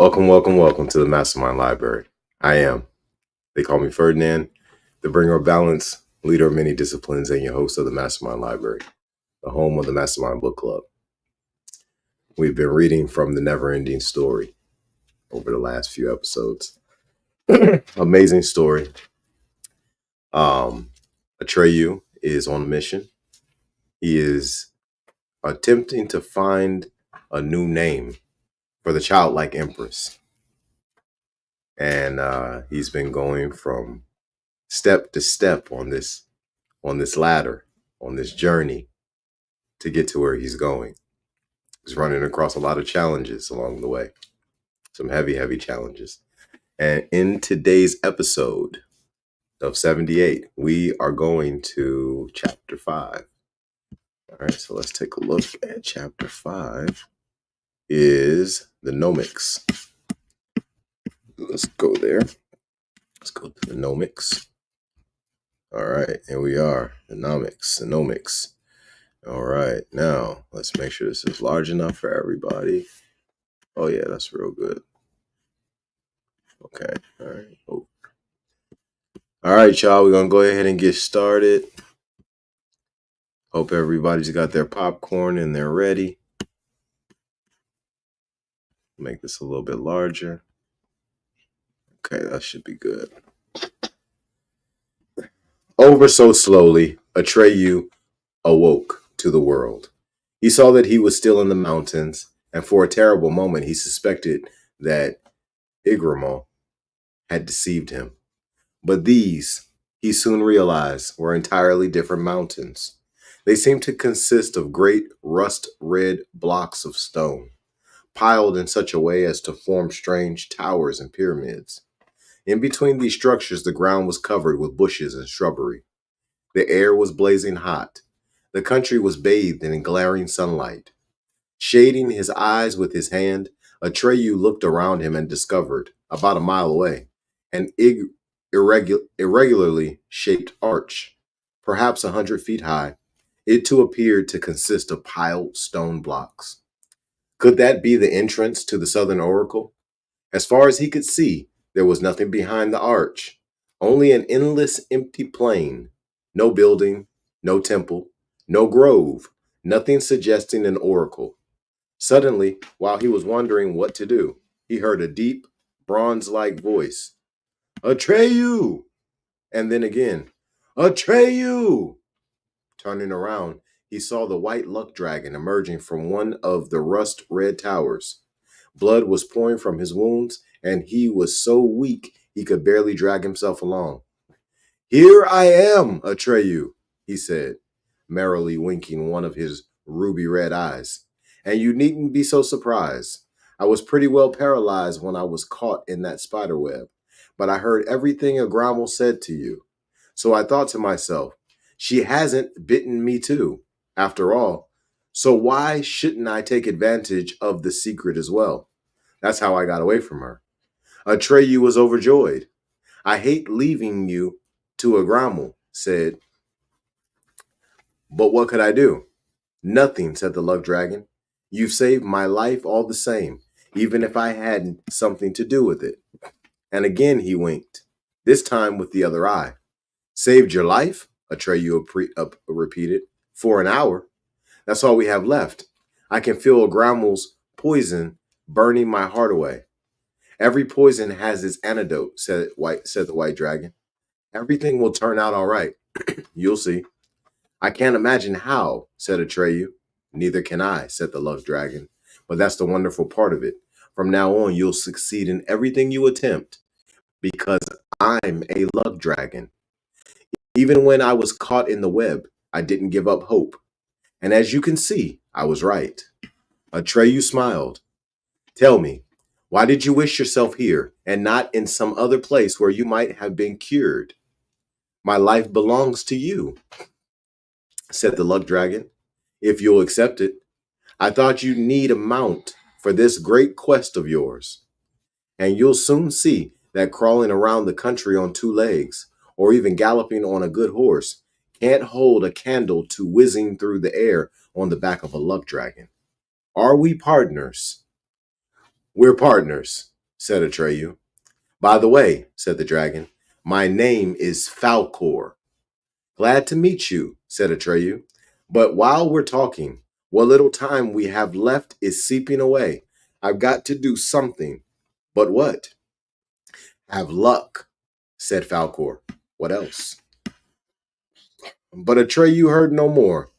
Welcome to the MasterMind Library. They call me Ferdinand, the bringer of balance, leader of many disciplines, and your host of the MasterMind Library, the home of the MasterMind Book Club. We've been reading from the NeverEnding Story over the last few episodes. Amazing story. Atreyu is on a mission. He is attempting to find a new name for the childlike empress. And he's been going from step to step on this ladder, on this journey to get to where he's going. He's running across a lot of challenges along the way, some heavy challenges. And in today's episode of 78, we are going to chapter 5. All right, so let's take a look at chapter 5 is the nomics. Let's go there. Let's go to the nomics. All right, here we are, the nomics. All right, now let's make sure this is large enough for everybody. Oh yeah, that's real good. Okay, all right. Oh. All right, y'all, we're gonna go ahead and get started. Hope everybody's got their popcorn and they're ready. Make this a little bit larger. Okay, that should be good. Over so slowly, Atreyu awoke to the world. He saw that he was still in the mountains, and for a terrible moment he suspected that Igramo had deceived him. But these, he soon realized, were entirely different mountains. They seemed to consist of great rust-red blocks of stone, piled in such a way as to form strange towers and pyramids. In between these structures, the ground was covered with bushes and shrubbery. The air was blazing hot. The country was bathed in glaring sunlight. Shading his eyes with his hand, Atreyu looked around him and discovered, about a mile away, an irregularly shaped arch, perhaps 100 feet high. It too appeared to consist of piled stone blocks. Could that be the entrance to the southern oracle? As far as he could see, there was nothing behind the arch, only an endless empty plain. No building, no temple, no grove, nothing suggesting an oracle. Suddenly, while he was wondering what to do, he heard a deep, bronze-like voice. Atreyu! And then again, Atreyu! Turning around, he saw the white luck dragon emerging from one of the rust-red towers. Blood was pouring from his wounds, and he was so weak he could barely drag himself along. Here I am, Atreyu, he said, merrily winking one of his ruby-red eyes. And you needn't be so surprised. I was pretty well paralyzed when I was caught in that spider web, but I heard everything Agramo said to you. So I thought to myself, she hasn't bitten me too, after all. So why shouldn't I take advantage of the secret as well? That's how I got away from her. Atreyu was overjoyed. I hate leaving you to Agramo, said. But what could I do? Nothing, said the luck dragon. You've saved my life all the same, even if I hadn't something to do with it. And again he winked, this time with the other eye. Saved your life? Atreyu repeated. For an hour. That's all we have left. I can feel Agramo's poison burning my heart away. Every poison has its antidote, said the white dragon. Everything will turn out all right. You'll see. I can't imagine how, said Atreyu. Neither can I, said the luck dragon. But that's the wonderful part of it. From now on, you'll succeed in everything you attempt, because I'm a luck dragon. Even when I was caught in the web, I didn't give up hope. And as you can see, I was right. Atreyu smiled. Tell me, why did you wish yourself here and not in some other place where you might have been cured? My life belongs to you, said the luck dragon, if you'll accept it. I thought you'd need a mount for this great quest of yours. And you'll soon see that crawling around the country on 2 legs, or even galloping on a good horse, can't hold a candle to whizzing through the air on the back of a luck dragon. Are we partners? We're partners. said Atreyu. By the way, said the dragon, my name is Falcor. Glad to meet you, said Atreyu. But while we're talking, what little time we have left is seeping away. I've got to do something. But what? Have luck, said Falcor. What else? But Atreyu heard no more.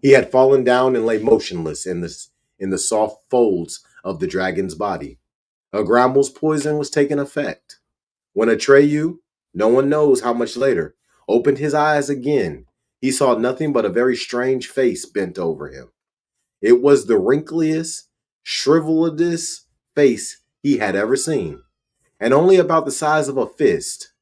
He had fallen down and lay motionless in the soft folds of the dragon's body. Agrammel's poison was taking effect. When Atreyu, no one knows how much later, opened his eyes again, he saw nothing but a very strange face bent over him. It was the wrinkliest, shriveledest face he had ever seen, and only about the size of a fist.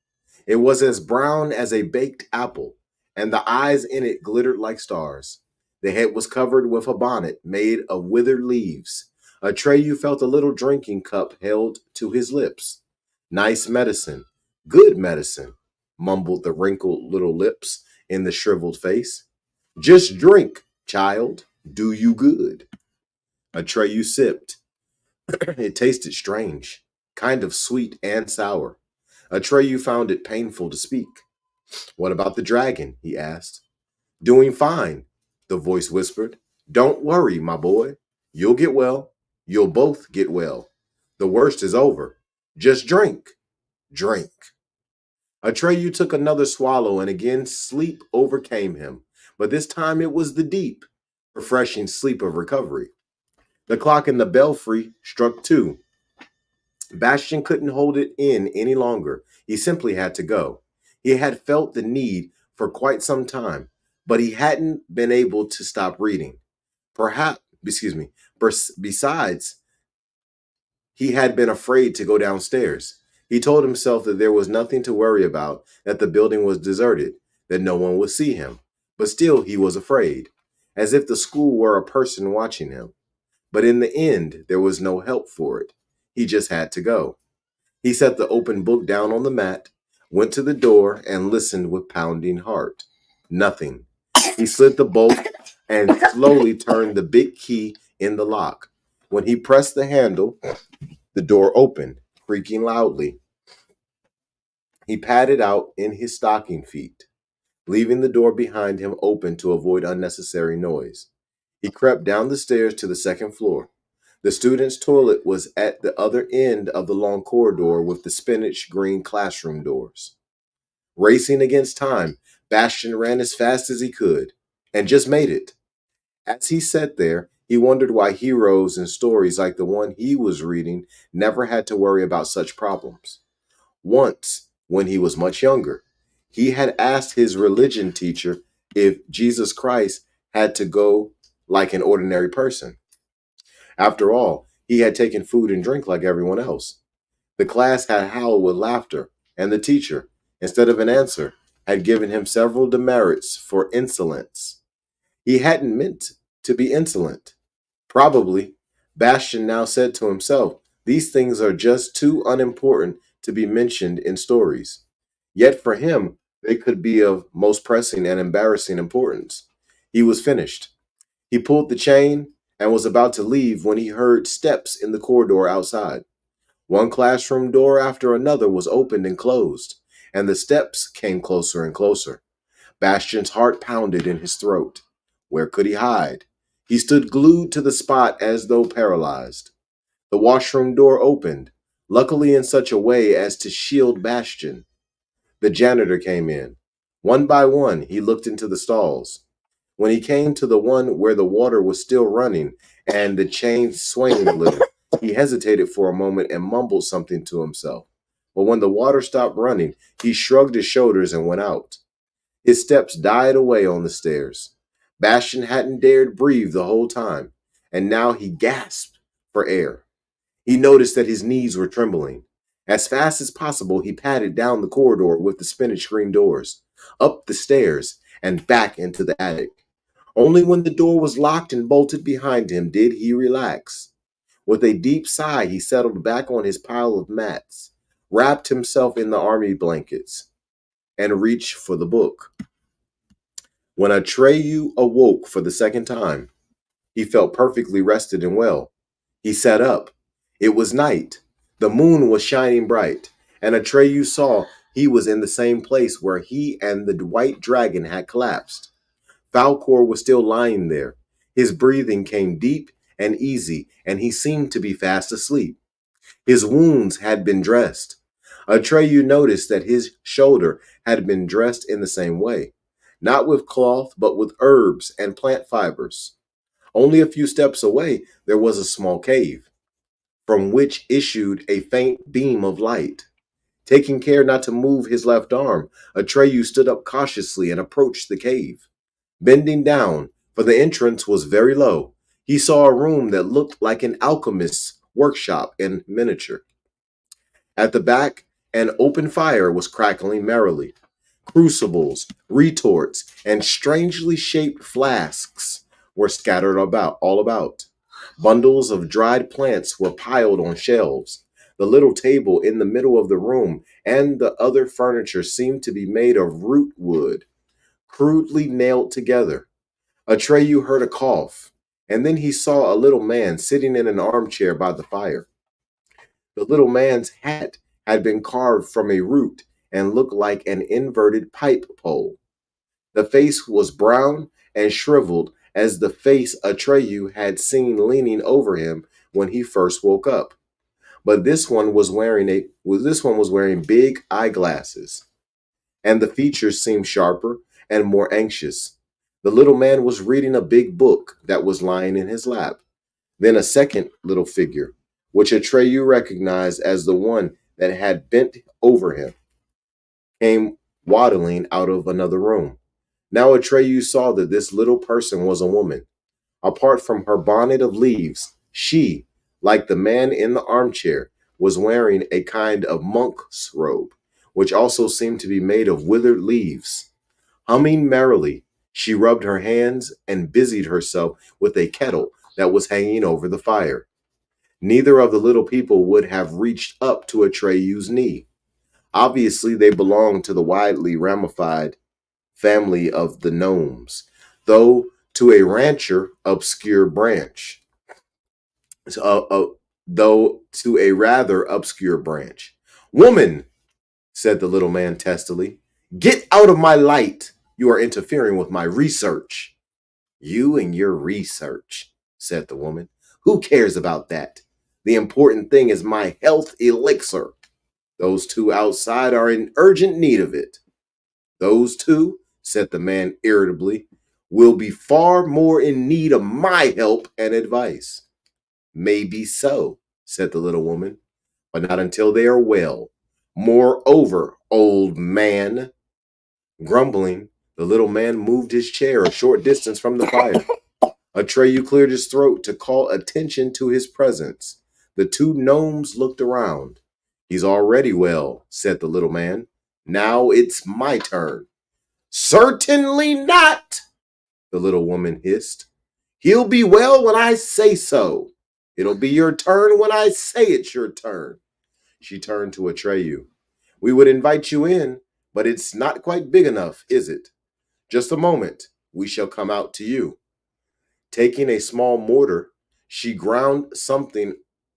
It was as brown as a baked apple, and the eyes in it glittered like stars. The head was covered with a bonnet made of withered leaves. Atreyu felt a little drinking cup held to his lips. Nice medicine, good medicine, mumbled the wrinkled little lips in the shriveled face. Just drink, child, do you good. Atreyu sipped. It tasted strange, kind of sweet and sour. Atreyu found it painful to speak. What about the dragon? He asked. Doing fine, the voice whispered. Don't worry, my boy. You'll get well. You'll both get well. The worst is over. Just drink. Drink. Atreyu took another swallow and again sleep overcame him, but this time it was the deep, refreshing sleep of recovery. The clock in the belfry struck 2. Bastian couldn't hold it in any longer. He simply had to go. He had felt the need for quite some time, but he hadn't been able to stop reading. Besides, he had been afraid to go downstairs. He told himself that there was nothing to worry about, that the building was deserted, that no one would see him. But still he was afraid, as if the school were a person watching him. But in the end, there was no help for it. He just had to go. He set the open book down on the mat, went to the door, and listened with pounding heart. Nothing. He slid the bolt and slowly turned the big key in the lock. When he pressed the handle, the door opened, creaking loudly. He padded out in his stocking feet, leaving the door behind him open to avoid unnecessary noise. He crept down the stairs to the second floor. The student's toilet was at the other end of the long corridor with the spinach green classroom doors. Racing against time, Bastian ran as fast as he could and just made it. As he sat there, he wondered why heroes in stories like the one he was reading never had to worry about such problems. Once, when he was much younger, he had asked his religion teacher if Jesus Christ had to go like an ordinary person. After all, he had taken food and drink like everyone else. The class had howled with laughter, and the teacher, instead of an answer, had given him several demerits for insolence. He hadn't meant to be insolent. Probably, Bastian now said to himself, these things are just too unimportant to be mentioned in stories. Yet for him, they could be of most pressing and embarrassing importance. He was finished. He pulled the chain and was about to leave when he heard steps in the corridor outside. One classroom door after another was opened and closed, and the steps came closer and closer. Bastian's heart pounded in his throat. Where could he hide? He stood glued to the spot as though paralyzed. The washroom door opened, luckily in such a way as to shield Bastian. The janitor came in. One by one, he looked into the stalls. When he came to the one where the water was still running and the chain swaying a little, he hesitated for a moment and mumbled something to himself. But when the water stopped running, he shrugged his shoulders and went out. His steps died away on the stairs. Bastian hadn't dared breathe the whole time, and now he gasped for air. He noticed that his knees were trembling. As fast as possible, he padded down the corridor with the spinach green doors, up the stairs, and back into the attic. Only when the door was locked and bolted behind him did he relax. With a deep sigh, he settled back on his pile of mats, wrapped himself in the army blankets, and reached for the book. When Atreyu awoke for the second time, he felt perfectly rested and well. He sat up. It was night. The moon was shining bright, and Atreyu saw he was in the same place where he and the white dragon had collapsed. Falcor was still lying there. His breathing came deep and easy, and he seemed to be fast asleep. His wounds had been dressed. Atreyu noticed that his shoulder had been dressed in the same way, not with cloth, but with herbs and plant fibers. Only a few steps away, there was a small cave, from which issued a faint beam of light. Taking care not to move his left arm, Atreyu stood up cautiously and approached the cave. Bending down, for the entrance was very low, he saw a room that looked like an alchemist's workshop in miniature. At the back, an open fire was crackling merrily. Crucibles, retorts, and strangely shaped flasks were scattered about all about. Bundles of dried plants were piled on shelves. The little table in the middle of the room and the other furniture seemed to be made of root wood, crudely nailed together. Atreyu heard a cough, and then he saw a little man sitting in an armchair by the fire. The little man's hat had been carved from a root and looked like an inverted pipe pole. The face was brown and shriveled as the face Atreyu had seen leaning over him when he first woke up. But this one was wearing big eyeglasses, and the features seemed sharper and more anxious. The little man was reading a big book that was lying in his lap. Then a second little figure, which Atreyu recognized as the one that had bent over him, came waddling out of another room. Now Atreyu saw that this little person was a woman. Apart from her bonnet of leaves, she, like the man in the armchair, was wearing a kind of monk's robe, which also seemed to be made of withered leaves. Humming merrily, she rubbed her hands and busied herself with a kettle that was hanging over the fire. Neither of the little people would have reached up to Atreyu's knee. Obviously, they belonged to the widely ramified family of the gnomes, though to a rancher obscure branch. So, though to a rather obscure branch. Woman, said the little man testily, get out of my light. You are interfering with my research. You and your research, said the woman. Who cares about that? The important thing is my health elixir. Those two outside are in urgent need of it. Those two, said the man irritably, will be far more in need of my help and advice. Maybe so, said the little woman, but not until they are well. Moreover, old man. Grumbling, the little man moved his chair a short distance from the fire. Atreyu cleared his throat to call attention to his presence. The two gnomes looked around. He's already well, said the little man. Now it's my turn. Certainly not, the little woman hissed. He'll be well when I say so. It'll be your turn when I say it's your turn. She turned to Atreyu. We would invite you in, but it's not quite big enough, is it? Just a moment. We shall come out to you. Taking a small mortar, she ground something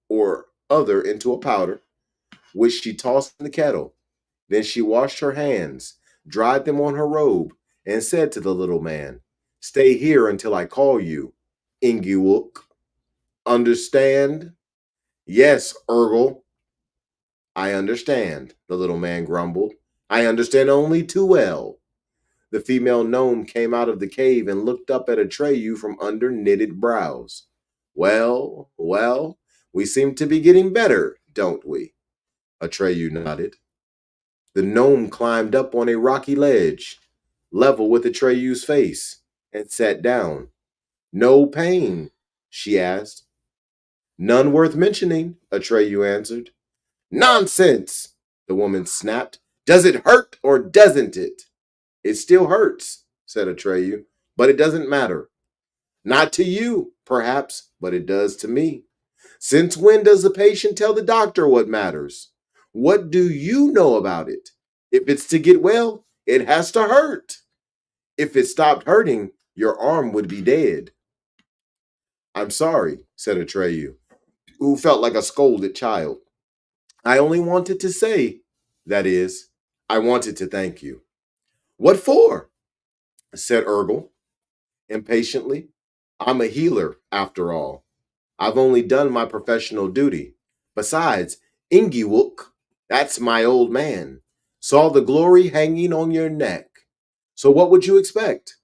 or other into a powder, which she tossed in the kettle. Then she washed her hands, dried them on her robe, and said to the little man, Stay here until I call you, Ingiwook. Understand? Yes, Urgle. I understand, the little man grumbled. I understand only too well. The female gnome came out of the cave and looked up at Atreyu from under knitted brows. Well, well, we seem to be getting better, don't we? Atreyu nodded. The gnome climbed up on a rocky ledge, level with Atreyu's face, and sat down. No pain? She asked. None worth mentioning, Atreyu answered. Nonsense, the woman snapped. Does it hurt or doesn't it? It still hurts, said Atreyu, but it doesn't matter. Not to you, perhaps, but it does to me. Since when does the patient tell the doctor what matters? What do you know about it? If it's to get well, it has to hurt. If it stopped hurting, your arm would be dead. I'm sorry, said Atreyu, who felt like a scolded child. I only wanted to say, that is, I wanted to thank you. What for? Said Urgle impatiently. I'm a healer, after all. I've only done my professional duty. Besides, Ingiwook, that's my old man, saw the glory hanging on your neck. So what would you expect?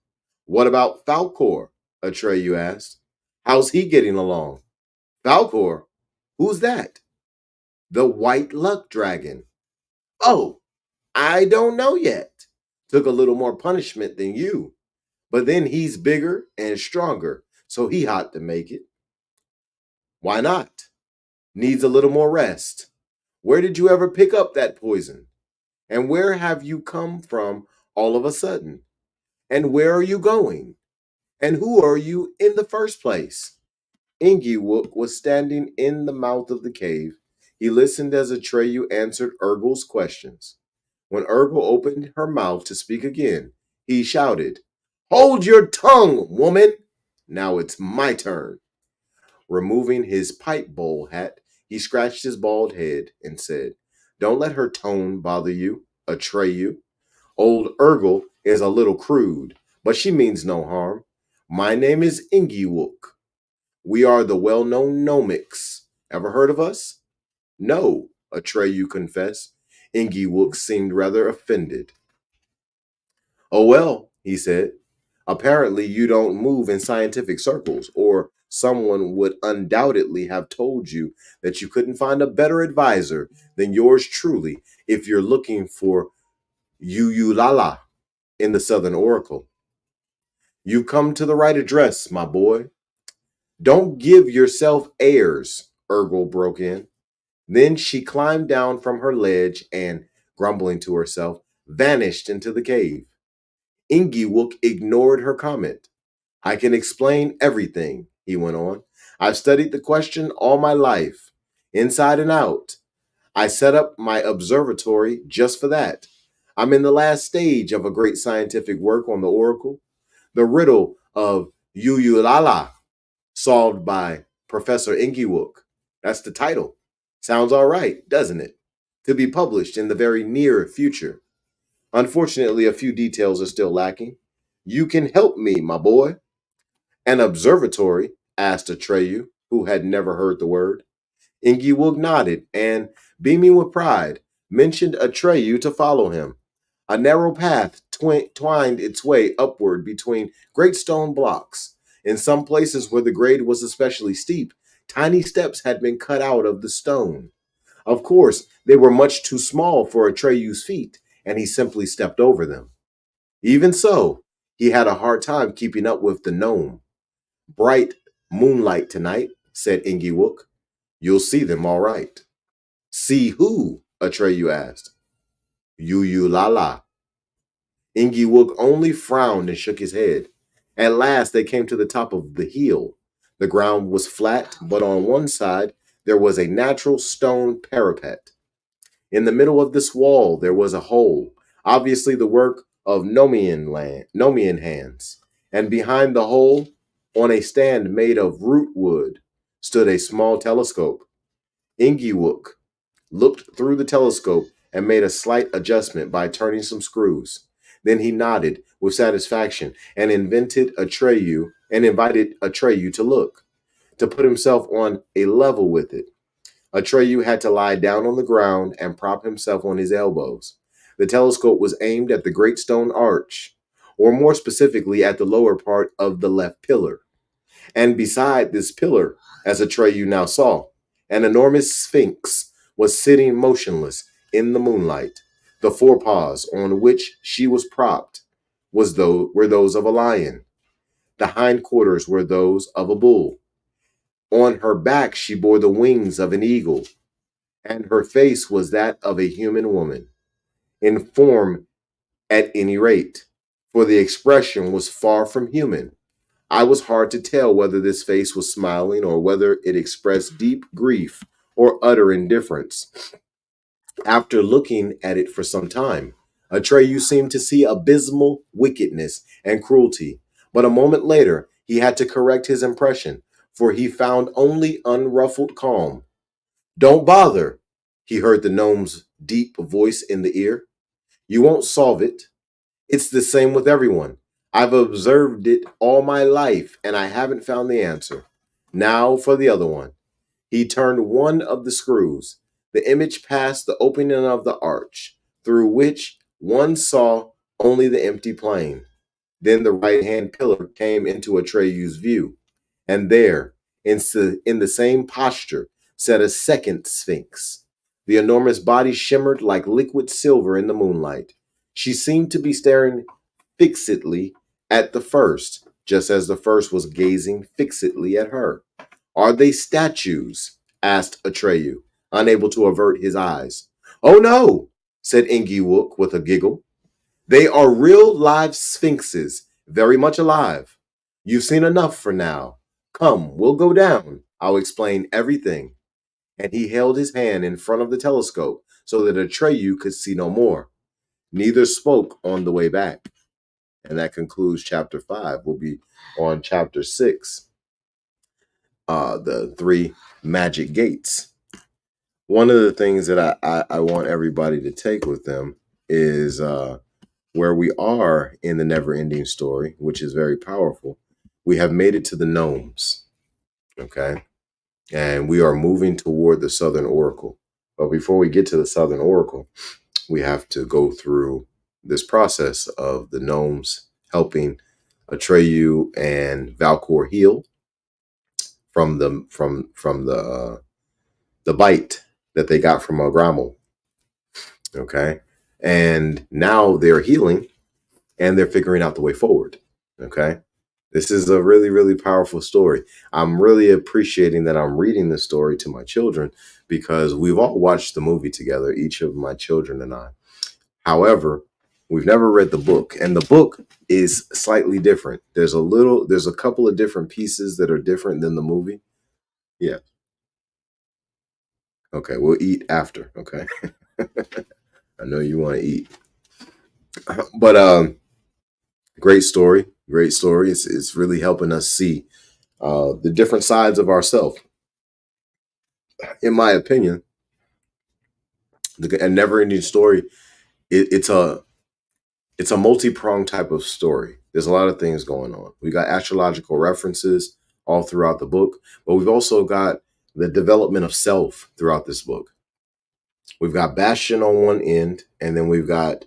What about Falcor? Atreyu asked. How's he getting along? Falcor? Who's that? The White Luck Dragon. Oh, I don't know yet. Took a little more punishment than you. But then he's bigger and stronger, so he ought to make it. Why not? Needs a little more rest. Where did you ever pick up that poison? And where have you come from all of a sudden? And where are you going? And who are you in the first place? Ingiwook was standing in the mouth of the cave. He listened as Atreyu answered Urgle's questions. When Urgle opened her mouth to speak again, he shouted, Hold your tongue, woman! Now it's my turn. Removing his pipe bowl hat, he scratched his bald head and said, Don't let her tone bother you, Atreyu. Old Urgle is a little crude, but she means no harm. My name is Ingiwook. We are the well-known Nomics. Ever heard of us? No, Atreyu confessed. Ingiwook seemed rather offended. Oh well, he said. Apparently you don't move in scientific circles, or someone would undoubtedly have told you that you couldn't find a better advisor than yours truly if you're looking for Uyulala in the Southern Oracle. You've come to the right address, my boy. Don't give yourself airs, Urgle broke in. Then she climbed down from her ledge and, grumbling to herself, vanished into the cave. Ingiwook ignored her comment. I can explain everything, he went on. I've studied the question all my life, inside and out. I set up my observatory just for that. I'm in the last stage of a great scientific work on the Oracle, the riddle of Uyulala, solved by Professor Ingiwook. That's the title. Sounds all right, doesn't it? To be published in the very near future. Unfortunately, a few details are still lacking. You can help me, my boy. An observatory? Asked Atreyu, who had never heard the word. Ingiwook nodded and, beaming with pride, mentioned Atreyu to follow him. A narrow path twined its way upward between great stone blocks. In some places where the grade was especially steep, tiny steps had been cut out of the stone. Of course, they were much too small for Atreyu's feet, and he simply stepped over them. Even so, he had a hard time keeping up with the gnome. Bright moonlight tonight, said Ingiwook. You'll see them all right. See who? Atreyu asked. Uyulala. Ingiwook only frowned and shook his head. At last they came to the top of the hill. The ground was flat, but on one side there was a natural stone parapet. In the middle of this wall there was a hole, obviously the work of Nomian hands. And behind the hole, on a stand made of root wood, stood a small telescope. Ingiwook looked through the telescope and made a slight adjustment by turning some screws. Then he nodded with satisfaction and invited Atreyu to look, to put himself on a level with it. Atreyu had to lie down on the ground and prop himself on his elbows. The telescope was aimed at the great stone arch, or more specifically at the lower part of the left pillar. And beside this pillar, as Atreyu now saw, an enormous sphinx was sitting motionless in the moonlight. The forepaws on which she was propped were those of a lion. The hindquarters were those of a bull. On her back she bore the wings of an eagle, and her face was that of a human woman, in form at any rate, for the expression was far from human. I was hard to tell whether this face was smiling or whether it expressed deep grief or utter indifference. After looking at it for some time, Atreyu seemed to see abysmal wickedness and cruelty, but a moment later he had to correct his impression, for he found only unruffled calm. Don't bother, He heard the gnome's deep voice in the ear. You won't solve it. It's the same with everyone. I've observed it all my life and I haven't found the answer. Now for the other one. He turned one of the screws. The image passed the opening of the arch, through which one saw only the empty plain. Then the right hand pillar came into Atreyu's view, and there, in the same posture, sat a second sphinx. The enormous body shimmered like liquid silver in the moonlight. She seemed to be staring fixedly at the first, just as the first was gazing fixedly at her. Are they statues? Asked Atreyu, unable to avert his eyes. Oh no, said Ingiwook with a giggle. They are real live sphinxes, very much alive. You've seen enough for now. Come, we'll go down. I'll explain everything. And he held his hand in front of the telescope so that Atreyu could see no more. Neither spoke on the way back. And that concludes chapter 5. We'll be on chapter 6, the 3 magic gates. One of the things that I want everybody to take with them is where we are in the NeverEnding Story, which is very powerful. We have made it to the gnomes, okay? And we are moving toward the Southern Oracle. But before we get to the Southern Oracle, we have to go through this process of the gnomes helping Atreyu and Valcor heal from the bite that they got from Agrammel. Okay. And now they're healing and they're figuring out the way forward. Okay. This is a really, really powerful story. I'm really appreciating that I'm reading this story to my children because we've all watched the movie together, each of my children and I. However, we've never read the book, and the book is slightly different. There's a couple of different pieces that are different than the movie. Yeah. Okay, we'll eat after. Okay. I know you want to eat. But great story. Great story. It's really helping us see the different sides of ourselves. In my opinion, a never-ending story, it's a multi-pronged type of story. There's a lot of things going on. We got astrological references all throughout the book, but we've also got the development of self throughout this book. We've got Bastion on one end, and then we've got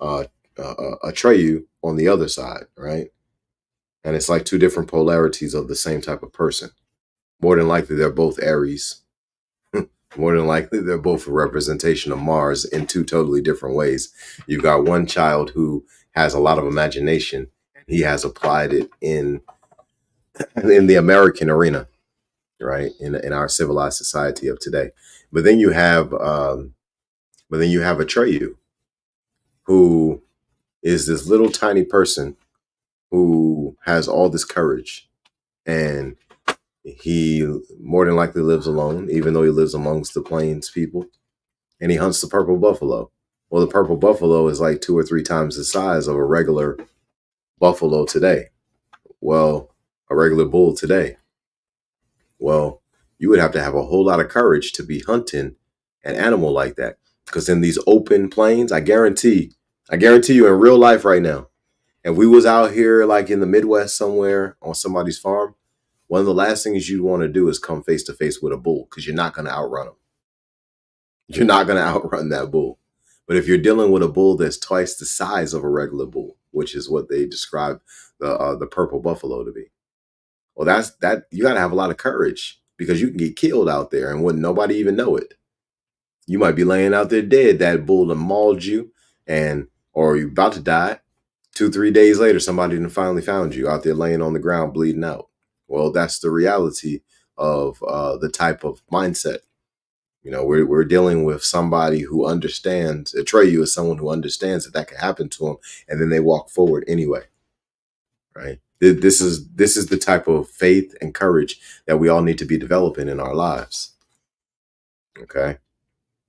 Atreyu on the other side, right? And it's like two different polarities of the same type of person. More than likely, they're both Aries. More than likely, they're both a representation of Mars in two totally different ways. You've got one child who has a lot of imagination, and he has applied it in the American arena, right? In our civilized society of today. But then you have Atreyu, who is this little tiny person who has all this courage, and he more than likely lives alone, even though he lives amongst the plains people, and he hunts the purple buffalo. Well, the purple buffalo is like 2 or 3 times the size of a regular buffalo today. Well, a regular bull today. Well, you would have to have a whole lot of courage to be hunting an animal like that. Because in these open plains, I guarantee you in real life right now, if we was out here like in the Midwest somewhere on somebody's farm, one of the last things you'd want to do is come face to face with a bull because you're not going to outrun him. You're not going to outrun that bull. But if you're dealing with a bull that's twice the size of a regular bull, which is what they describe the purple buffalo to be, well, that you got to have a lot of courage because you can get killed out there and wouldn't nobody even know it. You might be laying out there dead. That bull done mauled you, or you're about to die. 2-3 days later, somebody done finally found you out there laying on the ground bleeding out. Well, that's the reality of the type of mindset. You know, we're dealing with somebody who understands. Atreyu is someone who understands that can happen to them, and then they walk forward anyway. Right? This is the type of faith and courage that we all need to be developing in our lives. Okay,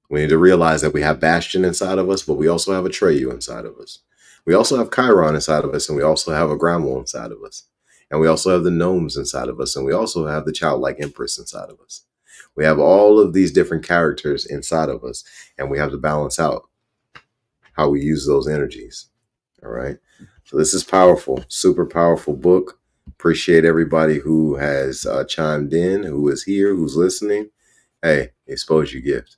we need to realize that we have Bastion inside of us, but we also have Atreyu inside of us. We also have Chiron inside of us, and we also have a Agrammel inside of us, and we also have the gnomes inside of us, and we also have the childlike empress inside of us. We have all of these different characters inside of us, and we have to balance out how we use those energies. All right. So this is powerful, super powerful book. Appreciate everybody who has chimed in, who is here, who's listening. Hey, expose your gift.